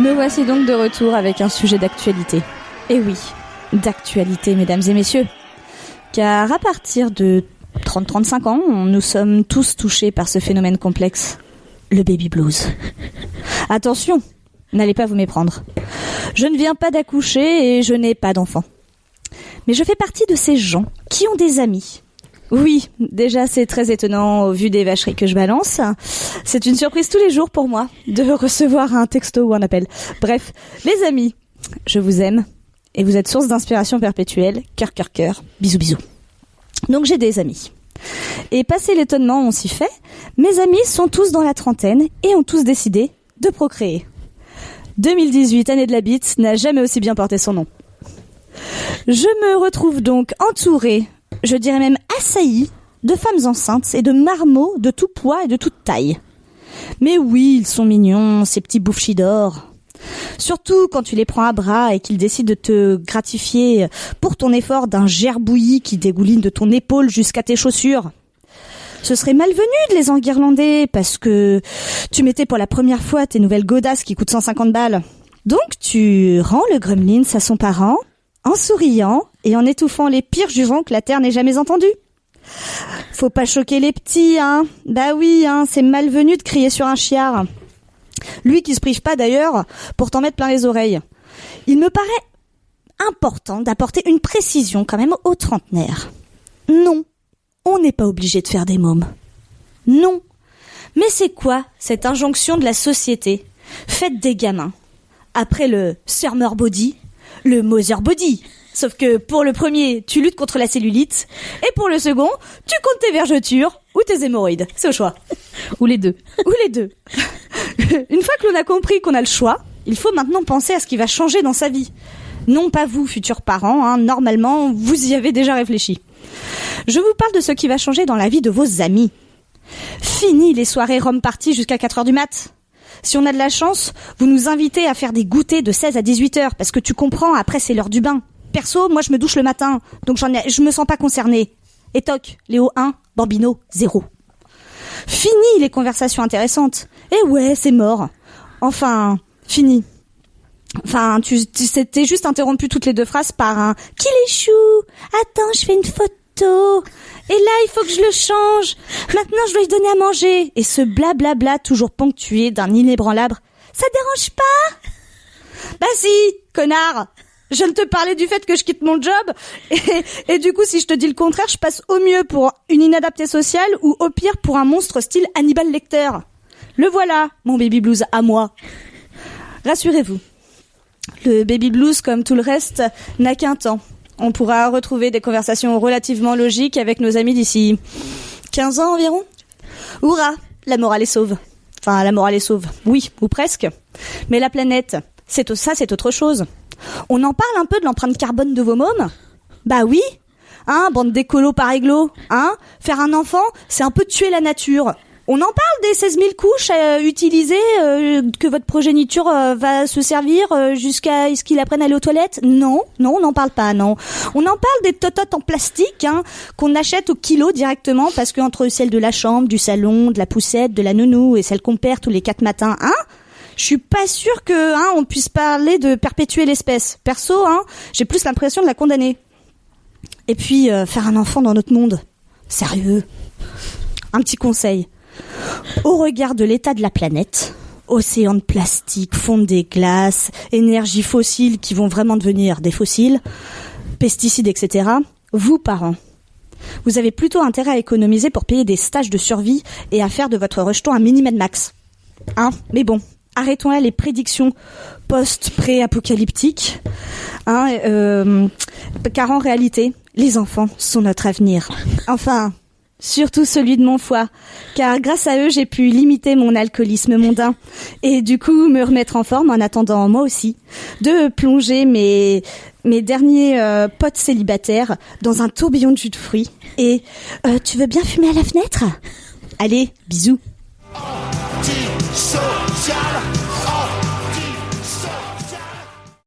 Me voici donc de retour avec un sujet d'actualité. Et oui, d'actualité, mesdames et messieurs. Car à partir de 30-35 ans, nous sommes tous touchés par ce phénomène complexe, le baby blues. Attention, n'allez pas vous méprendre. Je ne viens pas d'accoucher et je n'ai pas d'enfant. Mais je fais partie de ces gens qui ont des amis. Oui, déjà c'est très étonnant au vu des vacheries que je balance. C'est une surprise tous les jours pour moi de recevoir un texto ou un appel. Bref, les amis, je vous aime et vous êtes source d'inspiration perpétuelle. Cœur, cœur, cœur. Bisous, bisous. Donc j'ai des amis. Et passé l'étonnement, on s'y fait. Mes amis sont tous dans la trentaine et ont tous décidé de procréer. 2018, année de la bite, n'a jamais aussi bien porté son nom. Je me retrouve donc entourée, je dirais même assaillie, de femmes enceintes et de marmots de tout poids et de toute taille. Mais oui, ils sont mignons, ces petits bouffchis d'or. Surtout quand tu les prends à bras et qu'ils décident de te gratifier pour ton effort d'un gerbouillis qui dégouline de ton épaule jusqu'à tes chaussures. Ce serait malvenu de les enguirlander parce que tu mettais pour la première fois tes nouvelles godasses qui coûtent 150 balles. Donc tu rends le gremlins à son parent en souriant et en étouffant les pires jurons que la terre n'ait jamais entendus. Faut pas choquer les petits, hein. Bah oui, hein, c'est malvenu de crier sur un chiard. Lui qui se prive pas d'ailleurs pour t'en mettre plein les oreilles. Il me paraît important d'apporter une précision quand même aux trentenaires. Non, on n'est pas obligé de faire des mômes. Non. Mais c'est quoi cette injonction de la société? Faites des gamins. Après le Summer Body, le Mother Body. Sauf que pour le premier, tu luttes contre la cellulite. Et pour le second, tu comptes tes vergetures ou tes hémorroïdes. C'est au choix. Ou les deux. Ou les deux. Une fois que l'on a compris qu'on a le choix, il faut maintenant penser à ce qui va changer dans sa vie. Non pas vous, futurs parents, hein, normalement, vous y avez déjà réfléchi. Je vous parle de ce qui va changer dans la vie de vos amis. Fini les soirées rhum party jusqu'à 4h du mat'. Si on a de la chance, vous nous invitez à faire des goûters de 16 à 18h, parce que tu comprends, après c'est l'heure du bain. Perso, moi je me douche le matin, donc je me sens pas concernée. Et toc, Léo 1, Bambino 0. Fini les conversations intéressantes. Eh ouais, c'est mort. Enfin, fini. Enfin, t'es juste interrompu toutes les deux phrases par un « Qu'il est chou ! Attends, je fais une photo ! Et là, il faut que je le change. Maintenant, je dois lui donner à manger. » Et ce blablabla toujours ponctué d'un inébranlable « Ça dérange pas ?» Bah si, connard. Je ne te parlais du fait que je quitte mon job. Et du coup, si je te dis le contraire, je passe au mieux pour une inadaptée sociale ou au pire pour un monstre style Hannibal Lecter. Le voilà, mon baby blues à moi. Rassurez-vous. Le baby blues, comme tout le reste, n'a qu'un temps. On pourra retrouver des conversations relativement logiques avec nos amis d'ici 15 ans environ. Hourra, la morale est sauve. Enfin, la morale est sauve, oui, ou presque. Mais la planète, c'est autre chose. On en parle un peu de l'empreinte carbone de vos mômes ? Bah oui, hein, bande d'écolos par églo, hein. Faire un enfant, c'est un peu tuer la nature. On en parle des 16 000 couches utilisées, que votre progéniture va se servir jusqu'à ce qu'il apprenne à aller aux toilettes ? Non, on n'en parle pas, non. On en parle des tototes en plastique, hein, qu'on achète au kilo directement, parce qu'entre celle de la chambre, du salon, de la poussette, de la nounou et celle qu'on perd tous les 4 matins, hein, je suis pas sûre que, hein, on puisse parler de perpétuer l'espèce. Perso, hein, j'ai plus l'impression de la condamner. Et puis, faire un enfant dans notre monde. Sérieux. Un petit conseil. Au regard de l'état de la planète, océans de plastique, fonte des glaces, énergies fossiles qui vont vraiment devenir des fossiles, pesticides, etc., vous, parents, vous avez plutôt intérêt à économiser pour payer des stages de survie et à faire de votre rejeton un mini-Mad Max. Hein ? Mais bon, arrêtons là les prédictions post-pré-apocalyptiques, hein, car en réalité, les enfants sont notre avenir. Enfin, surtout celui de mon foie, car grâce à eux, j'ai pu limiter mon alcoolisme mondain et du coup me remettre en forme en attendant, moi aussi, de plonger mes mes derniers potes célibataires dans un tourbillon de jus de fruits. Et tu veux bien fumer à la fenêtre ? Allez, bisous. Anti-social.